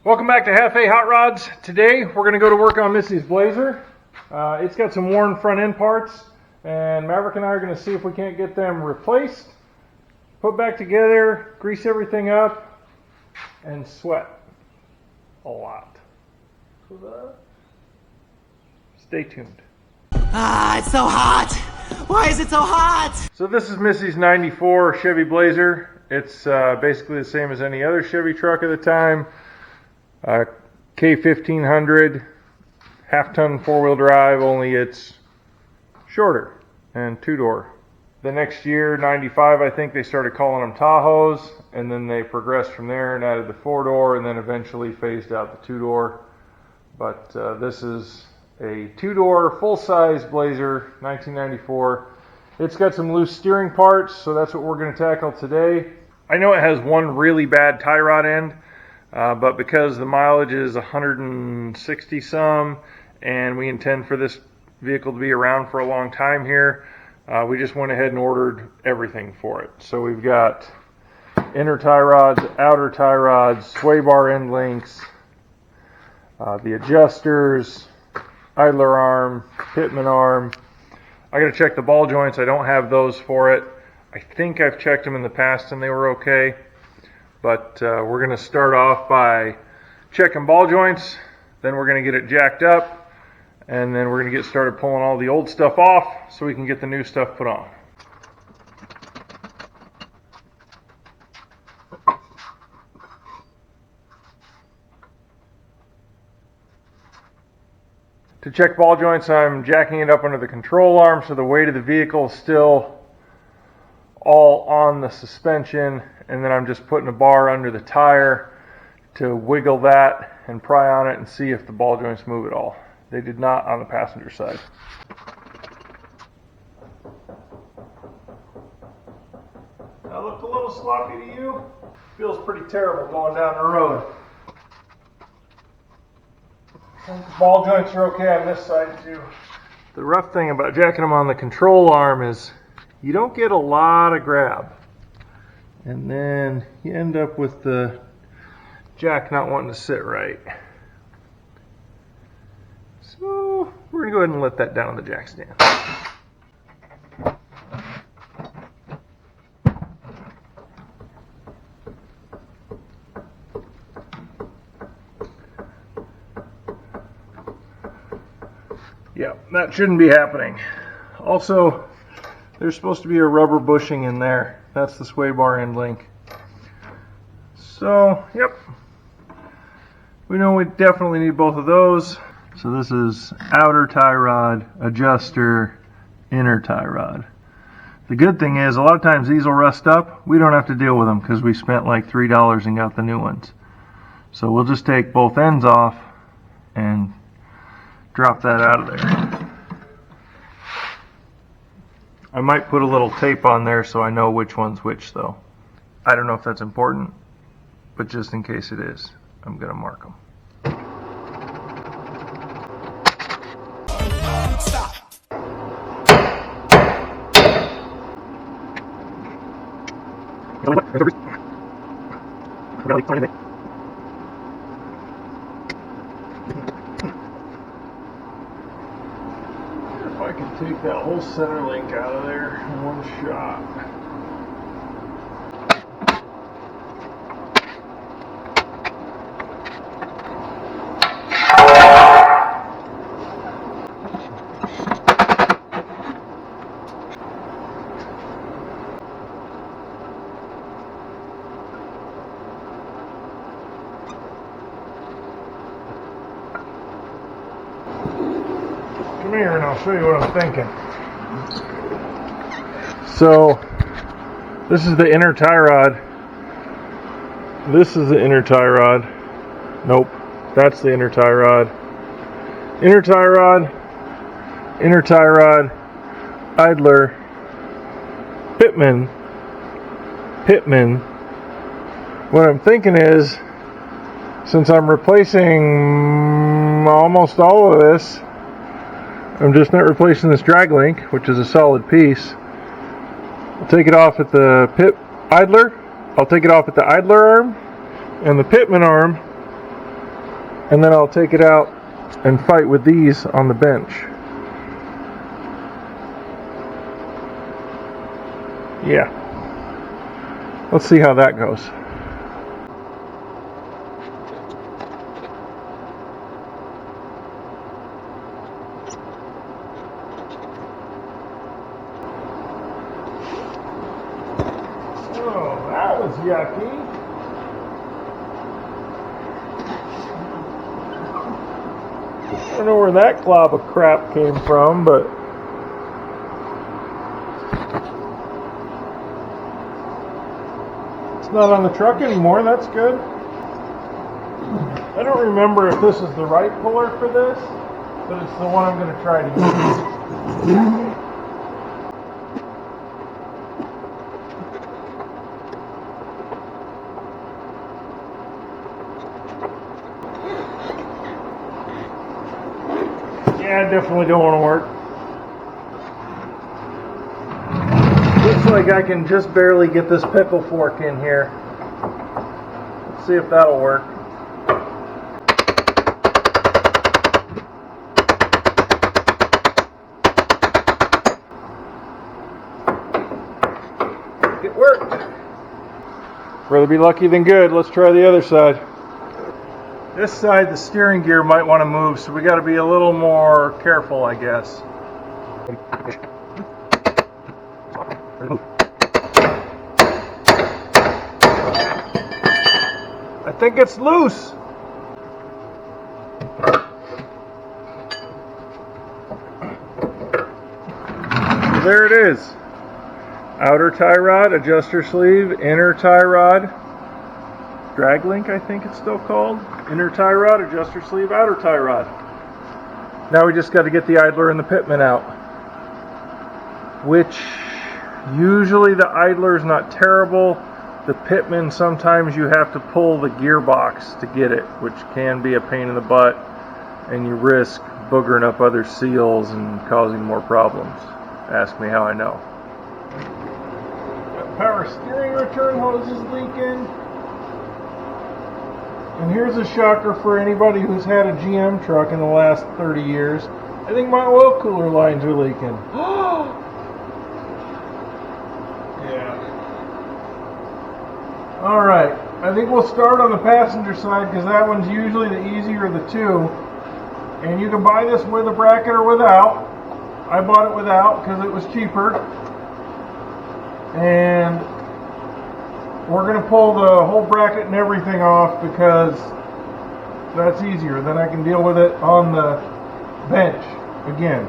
Welcome back to Half A Hot Rods. Today we're going to go to work on Missy's Blazer. It's got some worn front end parts, and Maverick and I are going to see if we can't get them replaced, put back together, grease everything up, and sweat a lot. Stay tuned. It's so hot! Why is it so hot? So this is Missy's 94 Chevy Blazer. It's basically the same as any other Chevy truck of the time. K1500 half-ton four-wheel drive, only it's shorter and two-door. The next year, 95, I think, they started calling them Tahoes, and then they progressed from there and added the four-door, and then eventually phased out the two-door. But this is a two-door, full-size Blazer, 1994. It's got some loose steering parts, so that's what we're going to tackle today. I know it has one really bad tie rod end, but because the mileage is 160 some, and we intend for this vehicle to be around for a long time here, we just went ahead and ordered everything for it. So we've got inner tie rods, outer tie rods, sway bar end links, the adjusters, idler arm, pitman arm. I got to check the ball joints. I don't have those for it. I think I've checked them in the past and they were okay. But we're going to start off by checking ball joints. Then we're going to get it jacked up. And then we're going to get started pulling all the old stuff off so we can get the new stuff put on. To check ball joints, I'm jacking it up under the control arm so the weight of the vehicle is still all on the suspension, and then I'm just putting a bar under the tire to wiggle that and pry on it and see if the ball joints move at all. They did not on the passenger side. That looked a little sloppy to you? Feels pretty terrible going down the road. I think the ball joints are okay on this side too. The rough thing about jacking them on the control arm is you don't get a lot of grab. And then you end up with the jack not wanting to sit right. So we're going to go ahead and let that down on the jack stand. Yeah, that shouldn't be happening. Also, there's supposed to be a rubber bushing in there. That's the sway bar end link. So, yep. We know we definitely need both of those. So this is outer tie rod, adjuster, inner tie rod. The good thing is, a lot of times these will rust up. We don't have to deal with them because we spent like $3 and got the new ones. So we'll just take both ends off and drop that out of there. I might put a little tape on there so I know which one's which though. I don't know if that's important, but just in case it is, I'm going to mark them. Stop! If I can take that whole center link out of there in one shot. Come here and I'll show you what I'm thinking. So, this is the inner tie rod. This is the inner tie rod. Nope, that's the inner tie rod. Inner tie rod, inner tie rod, idler, pitman. What I'm thinking is, since I'm replacing almost all of this, I'm just not replacing this drag link, which is a solid piece. I'll take it off at the idler. I'll take it off at the idler arm and the pitman arm. And then I'll take it out and fight with these on the bench. Yeah. Let's see how that goes. Oh, that was yucky. I don't know where that glob of crap came from, but it's not on the truck anymore. That's good. I don't remember if this is the right puller for this, but it's the one I'm going to try to use. Yeah, I definitely don't want to work. Looks like I can just barely get this pickle fork in here. Let's see if that'll work. It worked. Rather be lucky than good. Let's try the other side. This side, the steering gear might want to move, so we got to be a little more careful, I guess. I think it's loose. There it is. Outer tie rod, adjuster sleeve, inner tie rod. Drag link, I think it's still called. Inner tie rod, adjuster sleeve, outer tie rod. Now we just got to get the idler and the pitman out. Which, usually the idler is not terrible. The pitman, sometimes you have to pull the gearbox to get it, which can be a pain in the butt. And you risk boogering up other seals and causing more problems. Ask me how I know. Power steering return hose is leaking. And here's a shocker for anybody who's had a GM truck in the last 30 years. I think my oil cooler lines are leaking. Yeah. Alright, I think we'll start on the passenger side because that one's usually the easier of the two. And you can buy this with a bracket or without. I bought it without because it was cheaper. And we're going to pull the whole bracket and everything off because that's easier. Then I can deal with it on the bench again.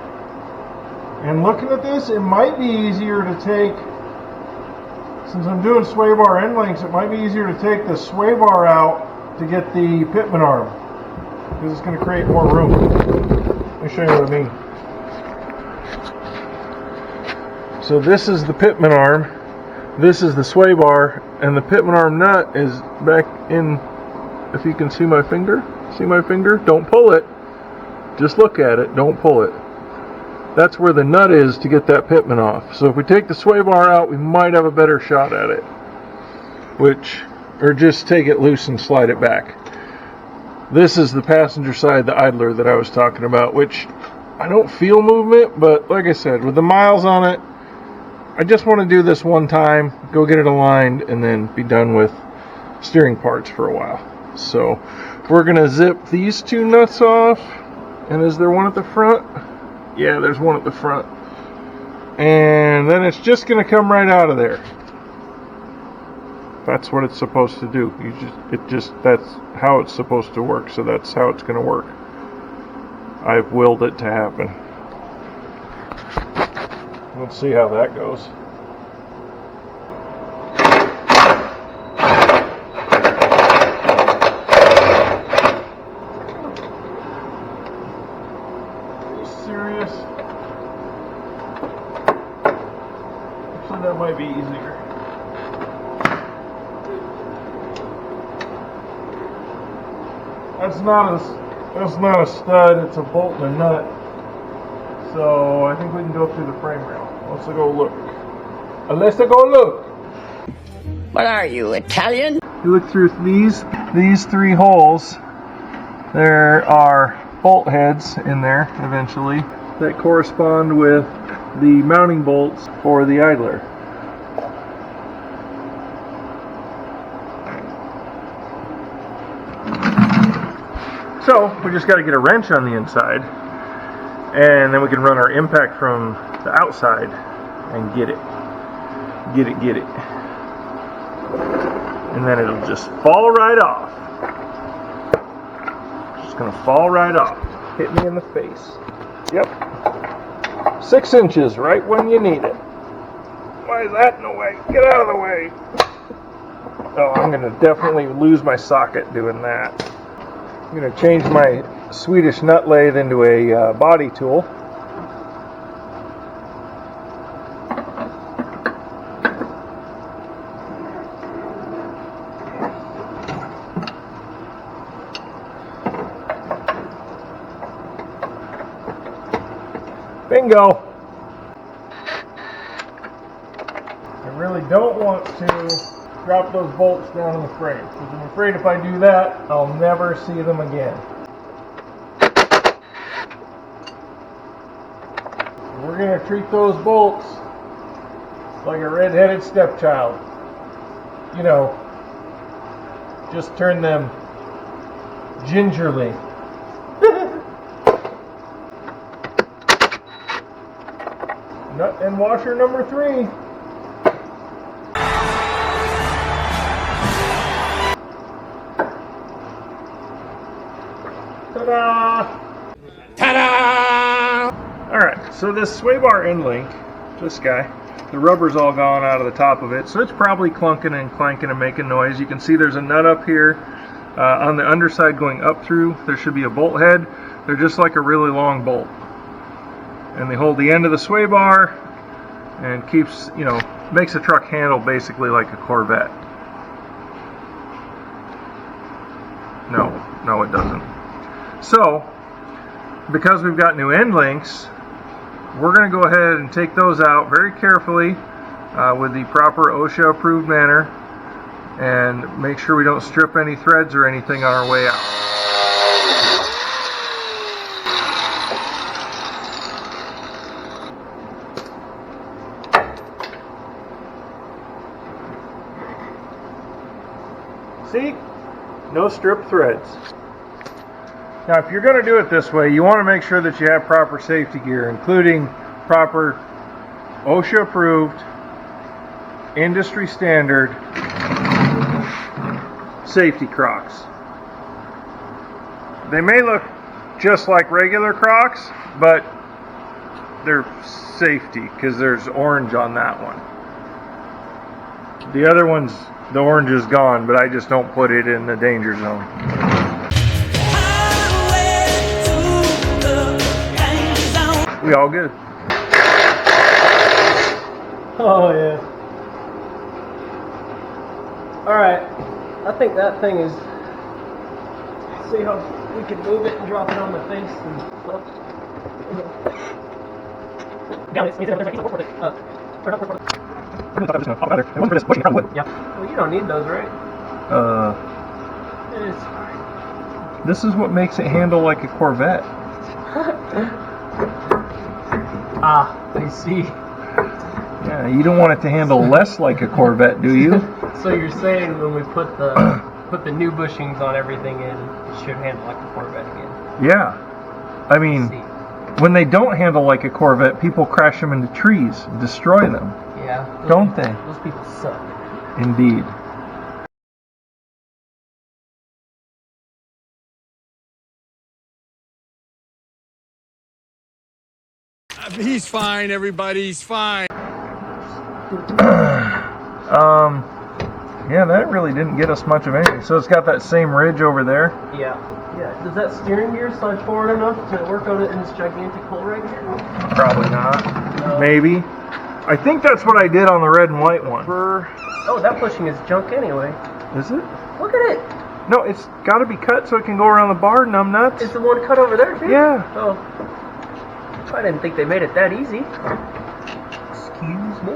And looking at this, it might be easier to take, since I'm doing sway bar end links, it might be easier to take the sway bar out to get the pitman arm. Because it's going to create more room. Let me show you what I mean. So this is the pitman arm. This is the sway bar, and the pitman arm nut is back in. If you can see my finger, don't pull it, just look at it, don't pull it. That's where the nut is to get that pitman off. So if we take the sway bar out, we might have a better shot at it, or just take it loose and slide it back. This is the passenger side, the idler that I was talking about, which I don't feel movement, but like I said, with the miles on it, I just want to do this one time, go get it aligned, and then be done with steering parts for a while. So we're going to zip these two nuts off. And is there one at the front? Yeah, there's one at the front. And then it's just going to come right out of there. That's what it's supposed to do. That's how it's supposed to work. So that's how it's going to work. I've willed it to happen. Let's see how that goes. Are you serious? Actually, that might be easier. That's not a stud, it's a bolt and a nut. So I think we can go through the frame rail. Let's go look. What are you, Italian? You look through these three holes, There are bolt heads in there eventually that correspond with the mounting bolts for the idler. So we just got to get a wrench on the inside, and then we can run our impact from the outside and get it. And then it'll just fall right off. Just gonna fall right off. Hit me in the face. Yep. 6 inches right when you need it. Why is that in the way? Get out of the way. Oh, I'm gonna definitely lose my socket doing that. I'm gonna change my Swedish nut lathe into a body tool. Bingo! I really don't want to drop those bolts down in the frame, because I'm afraid if I do that, I'll never see them again. We're going to treat those bolts like a red-headed stepchild. You know, just turn them gingerly. Nut and washer number 3. Ta-da! Ta-da! Alright, so this sway bar end link, this guy, the rubber's all gone out of the top of it, so it's probably clunking and clanking and making noise. You can see there's a nut up here. On the underside going up through, there should be a bolt head. They're just like a really long bolt. And they hold the end of the sway bar and keeps, you know, makes the truck handle basically like a Corvette. No, it doesn't. So, because we've got new end links, we're going to go ahead and take those out very carefully with the proper OSHA approved manner and make sure we don't strip any threads or anything on our way out. See? No strip threads. Now, if you're going to do it this way, you want to make sure that you have proper safety gear, including proper OSHA approved, industry standard safety Crocs. They may look just like regular Crocs, but they're safety because there's orange on that one. The other one's, the orange is gone, but I just don't put it in the danger zone. We all good? Oh yeah. Alright. I think that thing is... See how we can move it and drop it on my face and... Yeah. Well, you don't need those, right? It is fine. This is what makes it handle like a Corvette. Ah, I see. Yeah, you don't want it to handle less like a Corvette, do you? So you're saying when we put the new bushings on everything in, it should handle like a Corvette again? Yeah. I mean, when they don't handle like a Corvette, people crash them into trees, destroy them. Yeah. Don't they? Those people suck. Indeed. He's fine, everybody. He's fine. Yeah, that really didn't get us much of anything. So it's got that same ridge over there. Yeah. Yeah. Does that steering gear slide forward enough to work on it in this gigantic hole right here? Probably not. No. Maybe. I think that's what I did on the red and white one. Oh, that bushing is junk anyway. Is it? Look at it. No, it's got to be cut so it can go around the bar, numbnuts. Is the one cut over there too? Yeah. Oh. I didn't think they made it that easy. Excuse me.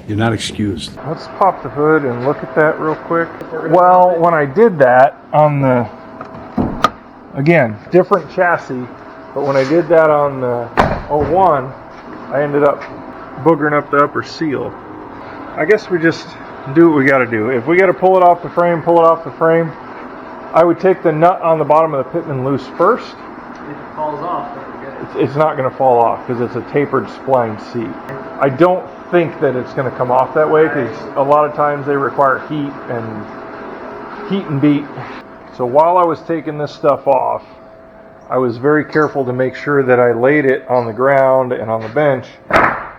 You're not excused. Let's pop the hood and look at that real quick. Well, when I did that on the Again, different chassis, but when I did that on the 01, I ended up boogering up the upper seal. I guess we just do what we got to do. If we got to pull it off the frame, pull it off the frame. I would take the nut on the bottom of the pitman loose first. If it falls off, then forget it. It's not going to fall off because it's a tapered spline seat. I don't think that it's going to come off that way because a lot of times they require heat and beat. So while I was taking this stuff off, I was very careful to make sure that I laid it on the ground and on the bench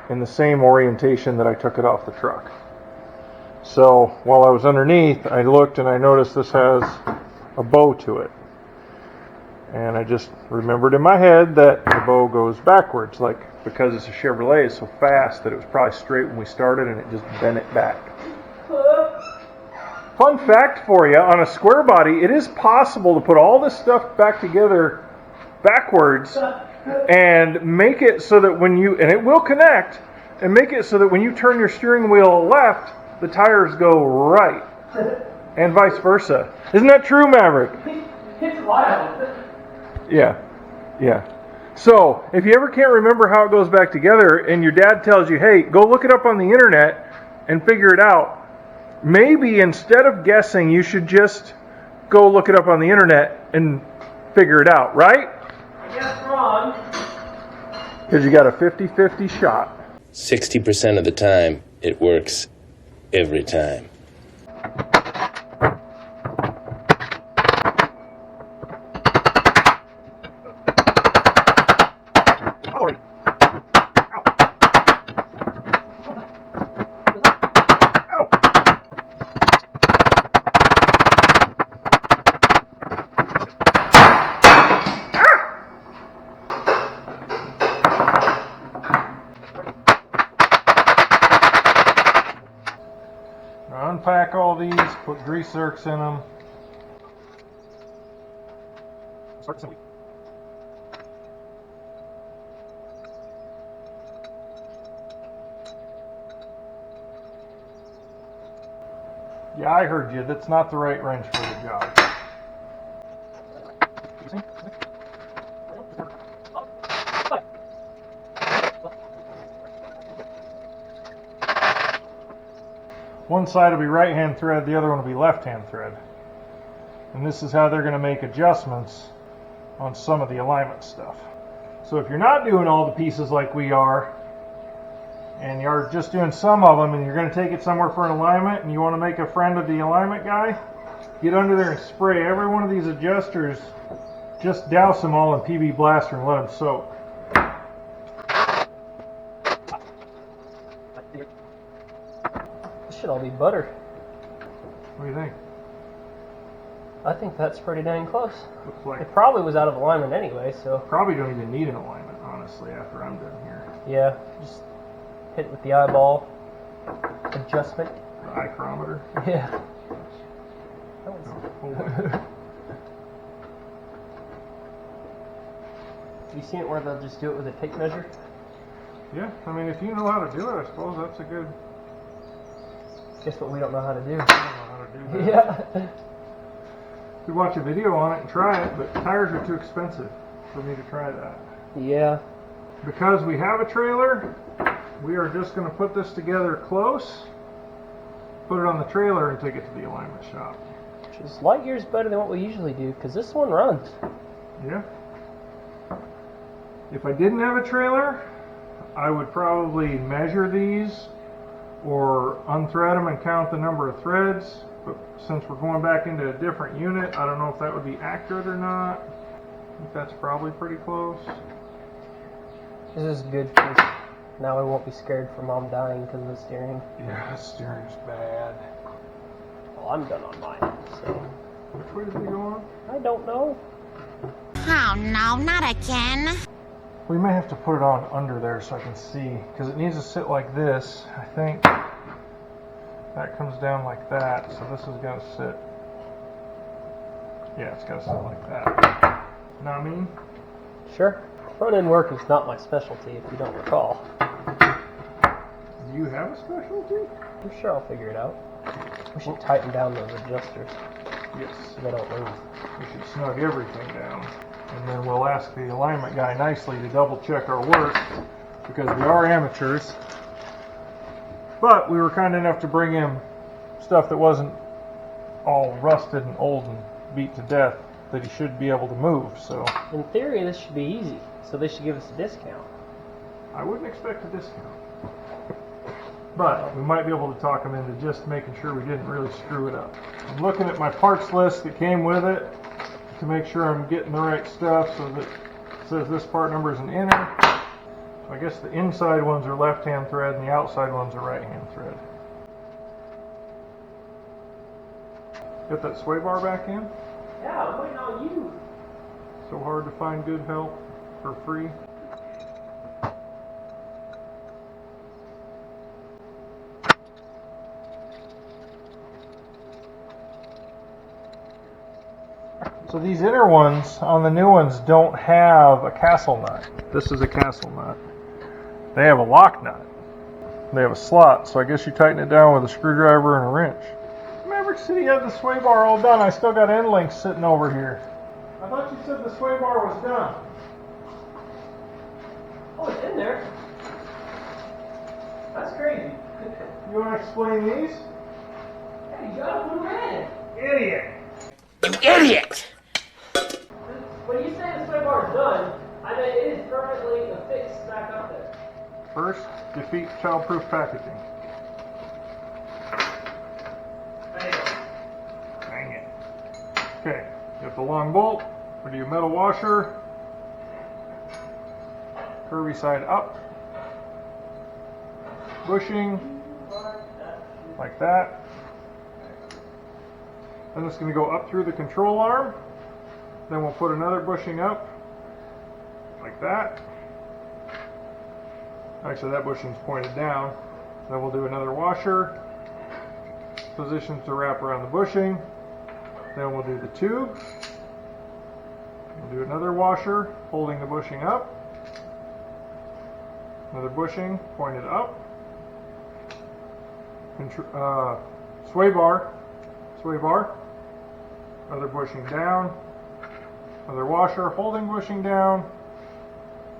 in the same orientation that I took it off the truck. So while I was underneath, I looked and I noticed this has a bow to it. And I just remembered in my head that the bow goes backwards, like because it's a Chevrolet, it's so fast that it was probably straight when we started and it just bent it back. Fun fact for you, on a square body, it is possible to put all this stuff back together backwards and make it so that when you, and it will connect, and make it so that when you turn your steering wheel left, the tires go right, and vice versa. Isn't that true, Maverick? It's wild. Yeah. So, if you ever can't remember how it goes back together, and your dad tells you, hey, go look it up on the internet and figure it out, maybe instead of guessing, you should just go look it up on the internet and figure it out, right? I guess wrong. Because you got a 50-50 shot. 60% of the time, it works every time. Unpack all these, put grease zerks in them. Start assembly. Yeah, I heard you. That's not the right wrench for the job. One side will be right-hand thread, the other one will be left-hand thread. And this is how they're going to make adjustments on some of the alignment stuff. So if you're not doing all the pieces like we are, and you're just doing some of them, and you're going to take it somewhere for an alignment, and you want to make a friend of the alignment guy, get under there and spray every one of these adjusters. Just douse them all in PB Blaster and let them soak. This should all be butter. What do you think? I think that's pretty dang close. Looks like It probably was out of alignment anyway, so probably don't even need an alignment, honestly, after I'm done here. yeah, just hit it with the eyeball adjustment. The ichrometer. Yeah. Oh, hold on. You seen it where they'll just do it with a tape measure? Yeah, I mean, if you know how to do it, I suppose that's a good. Guess what we don't know how to do. I don't know how to do that. Yeah. You could watch a video on it and try it, but tires are too expensive for me to try that. Yeah. Because we have a trailer, we are just going to put this together close, put it on the trailer, and take it to the alignment shop. Which is light years better than what we usually do, because this one runs. Yeah. If I didn't have a trailer, I would probably measure these or unthread them and count the number of threads. But since we're going back into a different unit, I don't know if that would be accurate or not. I think that's probably pretty close. This is good because now I won't be scared for Mom dying because of the steering. Yeah, the steering's bad. Well, I'm done on mine, so. Which way did we go on? I don't know. Oh no, not again. We may have to put it on under there so I can see, because it needs to sit like this. I think that comes down like that, so this is going to sit. Yeah, it's got to sit like that. Know what I mean? Sure. Front end work is not my specialty, if you don't recall. Do you have a specialty? I'm sure I'll figure it out. We should tighten down those adjusters. Yes. They don't move. We should snug everything down. And then we'll ask the alignment guy nicely to double check our work, because we are amateurs. But we were kind enough to bring him stuff that wasn't all rusted and old and beat to death, that he should be able to move. So In theory, this should be easy, so they should give us a discount. I wouldn't expect a discount. But we might be able to talk him into just making sure we didn't really screw it up. I'm looking at my parts list that came with it to make sure I'm getting the right stuff, so that it says this part number is an inner. So I guess the inside ones are left-hand thread and the outside ones are right-hand thread. Got that sway bar back in? Yeah, I'm waiting on you. So hard to find good help for free. So these inner ones on the new ones don't have a castle nut. This is a castle nut. They have a lock nut. They have a slot, so I guess you tighten it down with a screwdriver and a wrench. Maverick City had the sway bar all done. I still got end links sitting over here. I thought you said the sway bar was done. Oh, it's in there. That's crazy. You want to explain these? Yeah, you gotta put them in. Idiot! Idiot! When you say the sway bar is done, I mean it is permanently affixed back up there. First, defeat childproof packaging. Dang it. Okay, you have the long bolt. We do metal washer. Curvy side up. Bushing. Like that. Then it's going to go up through the control arm. Then we'll put another bushing up. Like that. Actually, that bushing's pointed down. Then we'll do another washer. Positions to wrap around the bushing. Then we'll do the tube. We'll do another washer, holding the bushing up. Another bushing pointed up. Sway bar. Sway bar. Another bushing down. Another washer, holding bushing down.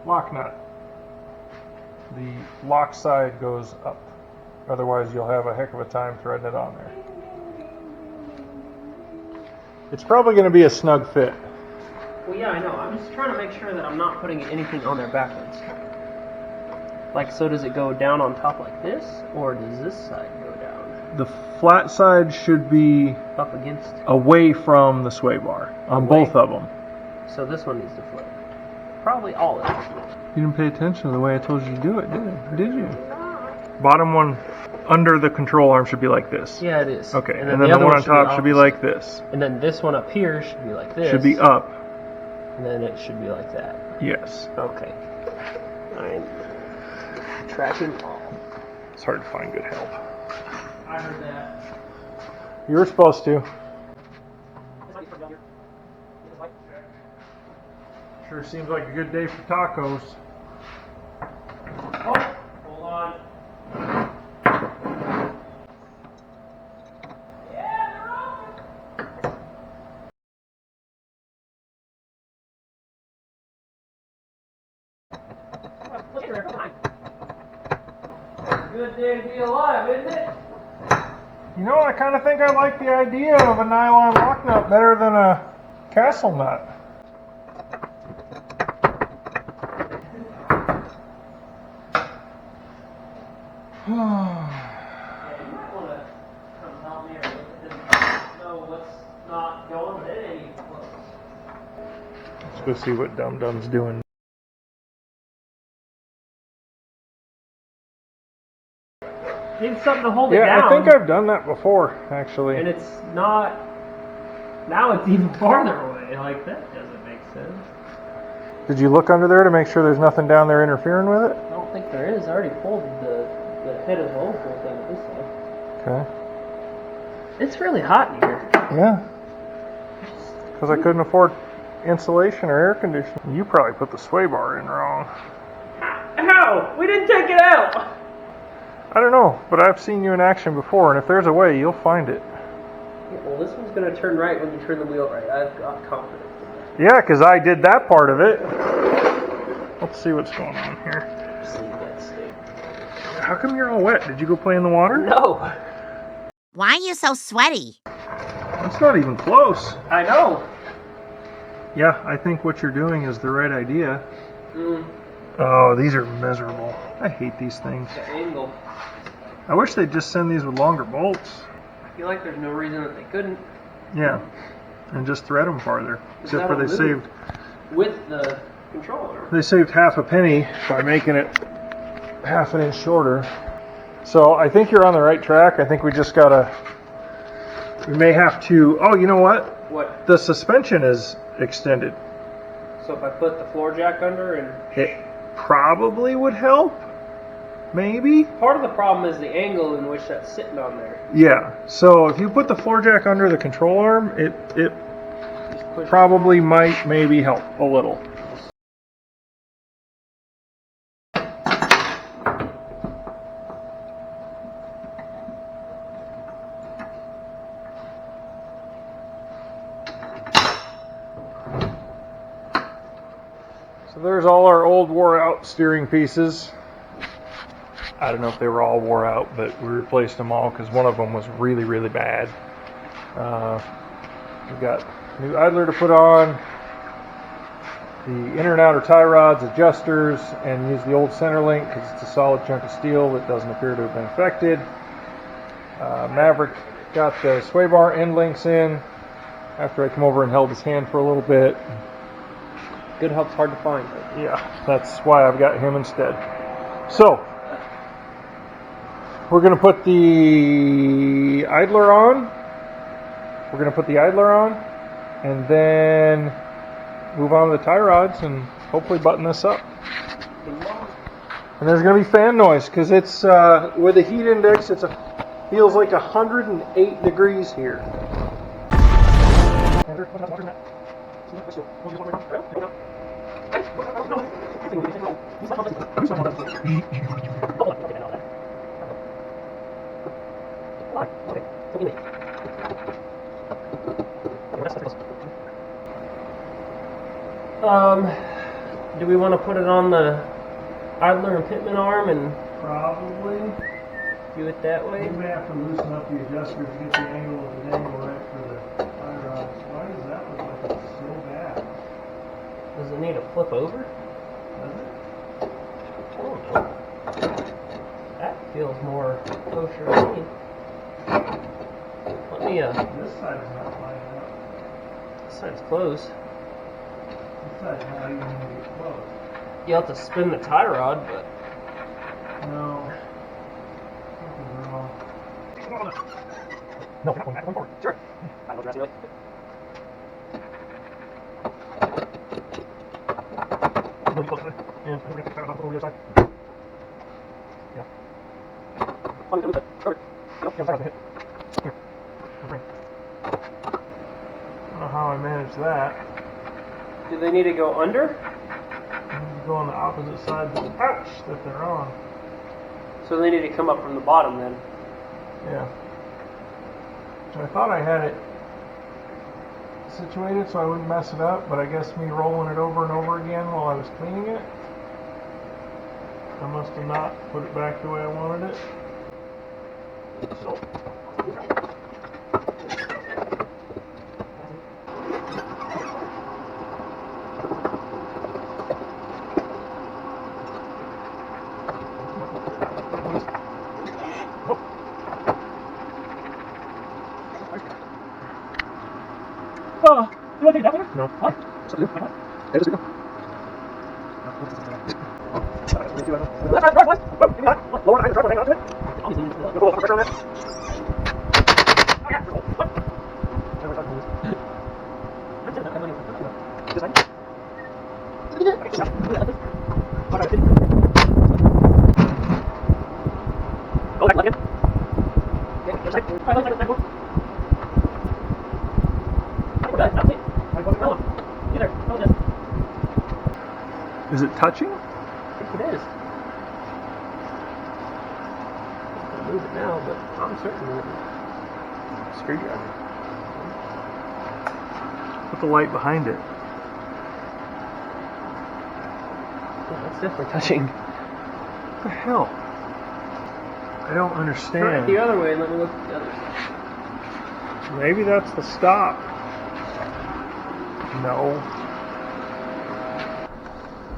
Lock nut. The lock side goes up. Otherwise, you'll have a heck of a time threading it on there. It's probably going to be a snug fit. Well, yeah, I know. I'm just trying to make sure that I'm not putting anything on there backwards. Like, so does it go down on top like this, or does this side go down? The flat side should be Up against? away from the sway bar on Away? both of them. So this one needs to flip. Probably all of it. You didn't pay attention to the way I told you to do it, did you? Bottom one under the control arm should be like this. Yeah, it is. Okay, and then the the other one on top be should be opposite. like this. And then this one up here should be like this. Should be up. And then it should be like that. Yes. Okay. I'm tracking all. It's hard to find good help. I heard that. You were supposed to. Sure seems like a good day for tacos. Oh, hold on. Yeah, they're open. Good day to be alive, isn't it? You know, I kind of think I like the idea of a nylon lock nut better than a castle nut. Yeah, you might want to come help me or look at this, know what's not going, but it ain't even close. Let's go see what Dum Dum's doing. Need something to hold it Yeah, down. I think I've done that before, actually. And it's not. Now it's even farther away. Like, that doesn't make sense. Did you look under there to make sure there's nothing down there interfering with it? I don't think there is. I already pulled the head of the old bolt out of this side. Okay. It's really hot in here. Yeah. Because I couldn't afford insulation or air conditioning. You probably put the sway bar in wrong. Ow! We didn't take it out! I don't know, but I've seen you in action before, and if there's a way, you'll find it. Well, this one's going to turn right when you turn the wheel right. I've got confidence in that. Yeah, because I did that part of it. Let's see what's going on here. Just leave that stay. How come you're all wet? Did you go play in the water? No. Why are you so sweaty? It's not even close. I know. Yeah, I think what you're doing is the right idea. Mm, Oh, these are miserable. I hate these things. the angle. I wish they'd just send these with longer bolts. I feel like there's no reason that they couldn't. Yeah, and just thread them farther. Except for that'll they move saved with the controller. they saved half a penny by making it half an inch shorter. So I think you're on the right track. I think we just gotta. We may have to. Oh, you know what? What? The suspension is extended. So if I put the floor jack under and... It probably would help. Maybe. Part of the problem is the angle in which that's sitting on there. Yeah. So if you put the floor jack under the control arm, it Just push probably might maybe help a little. So there's all our old wore out steering pieces. I don't know if they were all wore out, but we replaced them all because one of them was really, really bad. We've got new idler to put on, the inner and outer tie rods, adjusters, and use the old center link because it's a solid chunk of steel that doesn't appear to have been affected. Maverick got the sway bar end links in after I come over and held his hand for a little bit. Good help's hard to find. Yeah, that's why I've got him instead. So, we're going to put the idler on. We're going to put the idler on and then move on to the tie rods and hopefully button this up. And there's going to be fan noise because it's with the heat index. Feels like 108 degrees here. Do we want to put it on the idler and pitman arm and Probably. do it that way? You may have to loosen up the adjuster to get the angle of the dangle right for the tie rods. Why does that look like it's so bad? Does it need to flip over? Does it? I don't know. That feels more kosher to me. Let me, This side is not lining up. this side's closed. This side's not even going to get close. You'll have to spin the tie rod, but No. Something's wrong. No, not going back, going forward. Sure. I know what you're asking, really. Yeah, we're going to try to over the other side. Yeah. I don't know how I managed that. do they need to go under? I need to go on the opposite side of the pouch that they're on. So they need to come up from the bottom then. Yeah. I thought I had it situated so I wouldn't mess it up, but I guess me rolling it over and over again while I was cleaning it, I must have not put it back the way I wanted it. So. You want to take that one? No. Huh? Hey, let's go. Lower the hang on to it. You pull pressure on that. Is it touching? I think it is. I'll move it now, but I'm certain it is. Screwdriver. Put the light behind it. Yeah, it's definitely touching. What the hell? I don't understand. Turn it the other way and let me look at the other side. Maybe that's the stop. No.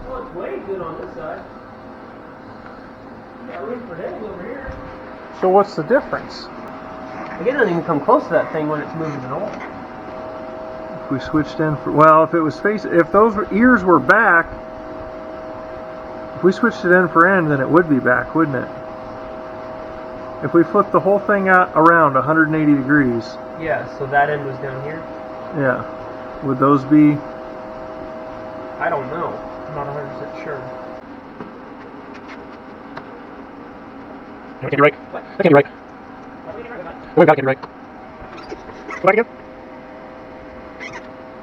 Well, it's way good on this side. You got room for heads over here. So what's the difference? Like, it doesn't even come close to that thing when it's moving at all. If we switched in for, well, if it was if those ears were back, if we switched it end for end, then it would be back, wouldn't it? If we flipped the whole thing out around 180 degrees. Yeah, so that end was down here? Yeah. Would those be? I don't know. I'm not 100% sure. Can't be right. What? That can't be right. Wait, that can't be right. Go back again.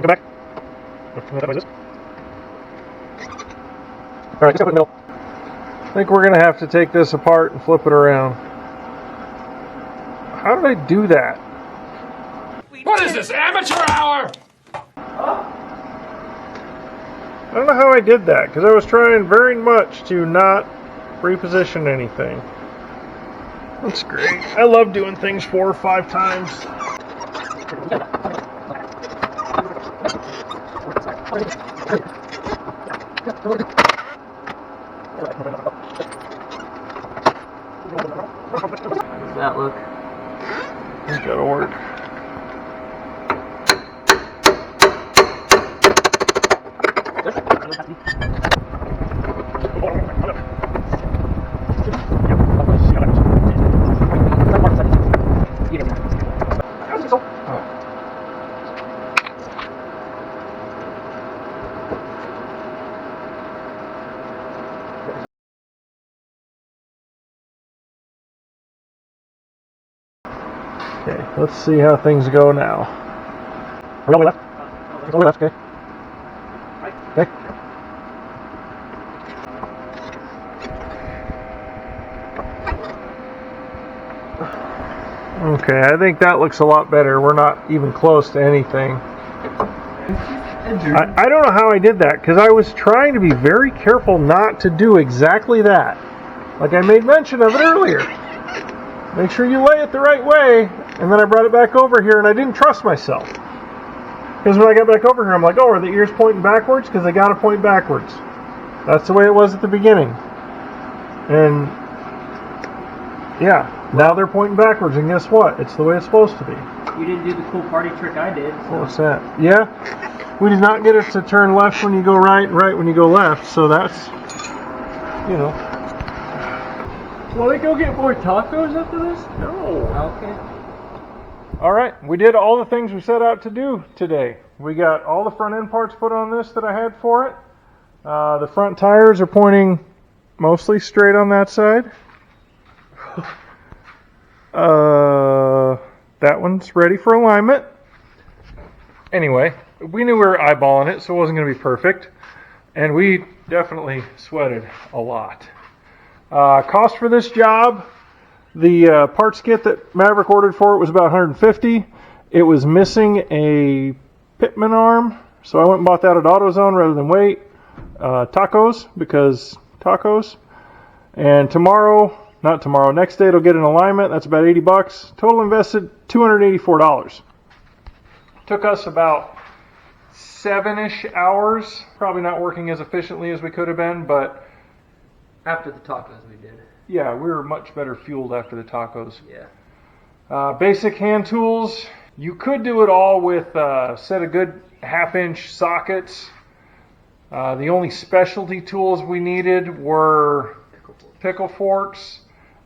Go back. That way, this. All right, just put it in the middle. I think we're going to have to take this apart and flip it around. How did I do that? What is this, amateur hour? I don't know how I did that, because I was trying very much to not reposition anything. That's great. I love doing things 4 or 5 times. How does that look? It's gotta work. Okay, let's see how things go now. All the way left. All the way left, okay. Okay. Okay, I think that looks a lot better. We're not even close to anything. I don't know how I did that, because I was trying to be very careful not to do exactly that. Like I made mention of it earlier. Make sure you lay it the right way, and then I brought it back over here, and I didn't trust myself. Because when I got back over here, I'm like, oh, are the ears pointing backwards? Because they got to point backwards. That's the way it was at the beginning. And, yeah, now they're pointing backwards, and guess what? It's the way it's supposed to be. You didn't do the cool party trick I did. So. What's that? Yeah, we did not get it to turn left when you go right and right when you go left, so that's, you know. Want to go get more tacos after this? No. Okay. All right, we did all the things we set out to do today. We got all the front end parts put on this that I had for it. The front tires are pointing mostly straight on that side. That one's ready for alignment. Anyway, we knew we were eyeballing it, so it wasn't going to be perfect. And we definitely sweated a lot. Cost for this job, the parts kit that Maverick ordered for it was about $150. It was missing a pitman arm, so I went and bought that at AutoZone rather than wait. Tacos, because tacos. And next day it'll get an alignment. That's about $80. Total invested $284. Took us about 7-ish hours. Probably not working as efficiently as we could have been, but After the tacos we did. yeah, we were much better fueled after the tacos. Yeah. Basic hand tools. You could do it all with a set of good 1/2-inch sockets. The only specialty tools we needed were pickle forks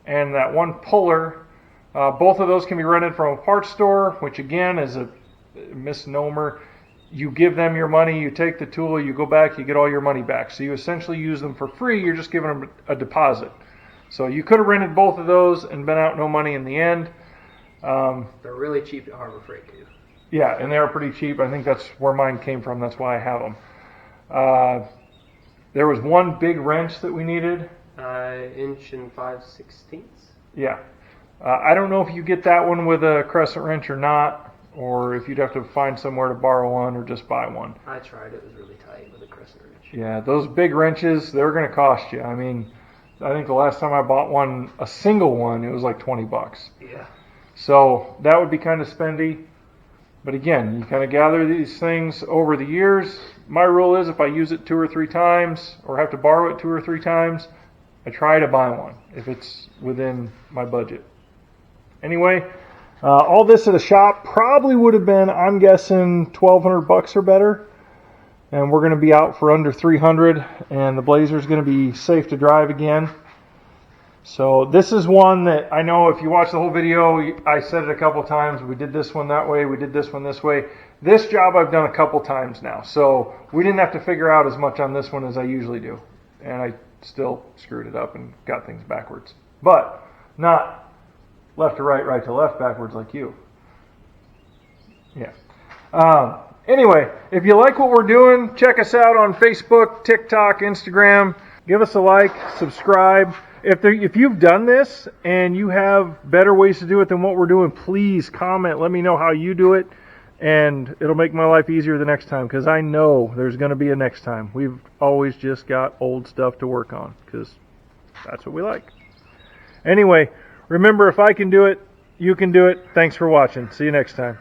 and that one puller. Both of those can be rented from a parts store, which again is a misnomer. You give them your money, you take the tool, you go back, you get all your money back. So you essentially use them for free, you're just giving them a deposit. So you could have rented both of those and been out no money in the end. They're really cheap at Harbor Freight too. Yeah, and they are pretty cheap. I think that's where mine came from, that's why I have them. There was one big wrench that we needed. 1 5/16. Yeah. I don't know if you get that one with a crescent wrench or not, or if you'd have to find somewhere to borrow one or just buy one. I tried. It was really tight with a crescent wrench. Yeah, those big wrenches, they're going to cost you. I mean, I think the last time I bought one, a single one, it was like 20 bucks. Yeah. So that would be kind of spendy. But again, you kind of gather these things over the years. My rule is if I use it 2 or 3 times or have to borrow it 2 or 3 times, I try to buy one if it's within my budget. Anyway, all this at a shop probably would have been, I'm guessing, $1,200 or better. And we're going to be out for under 300, and the Blazer is going to be safe to drive again. So this is one that I know if you watch the whole video, I said it a couple times. We did this one that way. We did this one this way. This job I've done a couple times now. So we didn't have to figure out as much on this one as I usually do. And I still screwed it up and got things backwards. But not left to right, right to left, backwards like you. Yeah. Anyway, if you like what we're doing, check us out on Facebook, TikTok, Instagram. Give us a like, subscribe. If you've done this and you have better ways to do it than what we're doing, please comment. Let me know how you do it, and it'll make my life easier the next time, because I know there's going to be a next time. We've always just got old stuff to work on, because that's what we like. Anyway, remember, if I can do it, you can do it. Thanks for watching. See you next time.